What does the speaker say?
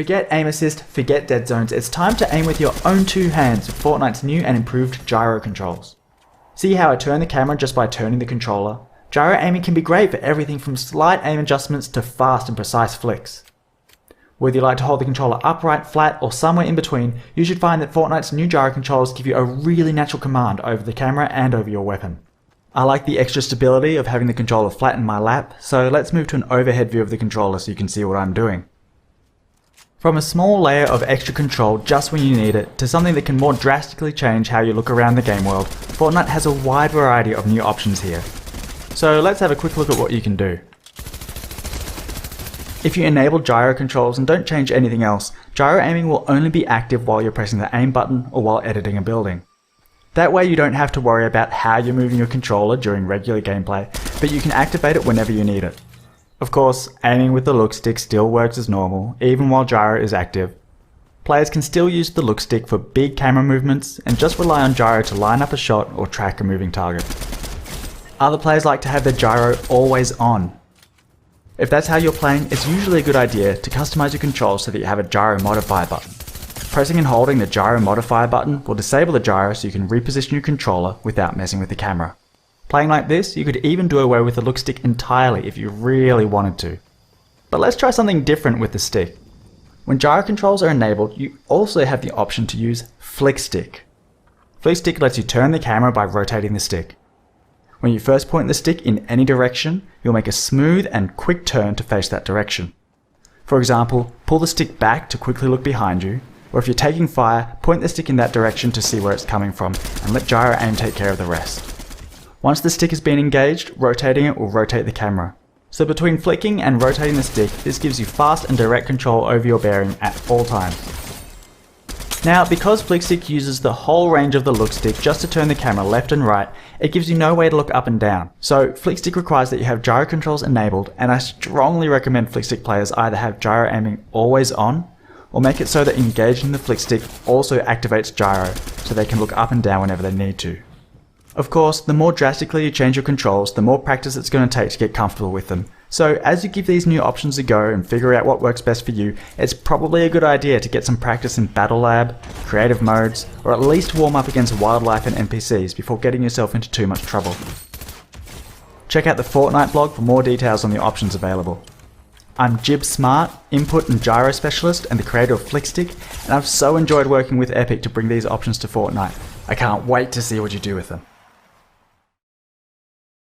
Forget aim assist, forget dead zones, it's time to aim with your own two hands with Fortnite's new and improved gyro controls. See how I turn the camera just by turning the controller? Gyro aiming can be great for everything from slight aim adjustments to fast and precise flicks. Whether you like to hold the controller upright, flat, or somewhere in between, you should find that Fortnite's new gyro controls give you a really natural command over the camera and over your weapon. I like the extra stability of having the controller flat in my lap, so let's move to an overhead view of the controller so you can see what I'm doing. From a small layer of extra control just when you need it, to something that can more drastically change how you look around the game world, Fortnite has a wide variety of new options here. So let's have a quick look at what you can do. If you enable gyro controls and don't change anything else, gyro aiming will only be active while you're pressing the aim button or while editing a building. That way you don't have to worry about how you're moving your controller during regular gameplay, but you can activate it whenever you need it. Of course, aiming with the look stick still works as normal, even while gyro is active. Players can still use the look stick for big camera movements and just rely on gyro to line up a shot or track a moving target. Other players like to have their gyro always on. If that's how you're playing, it's usually a good idea to customize your controls so that you have a gyro modifier button. Pressing and holding the gyro modifier button will disable the gyro so you can reposition your controller without messing with the camera. Playing like this, you could even do away with the look stick entirely if you really wanted to. But let's try something different with the stick. When gyro controls are enabled, you also have the option to use flick stick. Flick stick lets you turn the camera by rotating the stick. When you first point the stick in any direction, you'll make a smooth and quick turn to face that direction. For example, pull the stick back to quickly look behind you, or if you're taking fire, point the stick in that direction to see where it's coming from, and let gyro aim take care of the rest. Once the stick has been engaged, rotating it will rotate the camera. So between flicking and rotating the stick, this gives you fast and direct control over your bearing at all times. Now, because flick stick uses the whole range of the look stick just to turn the camera left and right, it gives you no way to look up and down. So flick stick requires that you have gyro controls enabled, and I strongly recommend flick stick players either have gyro aiming always on, or make it so that engaging the flick stick also activates gyro, so they can look up and down whenever they need to. Of course, the more drastically you change your controls, the more practice it's going to take to get comfortable with them. So as you give these new options a go and figure out what works best for you, it's probably a good idea to get some practice in Battle Lab, creative modes, or at least warm up against wildlife and NPCs before getting yourself into too much trouble. Check out the Fortnite blog for more details on the options available. I'm Jib Smart, Input and Gyro Specialist and the creator of Flickstick, and I've so enjoyed working with Epic to bring these options to Fortnite. I can't wait to see what you do with them.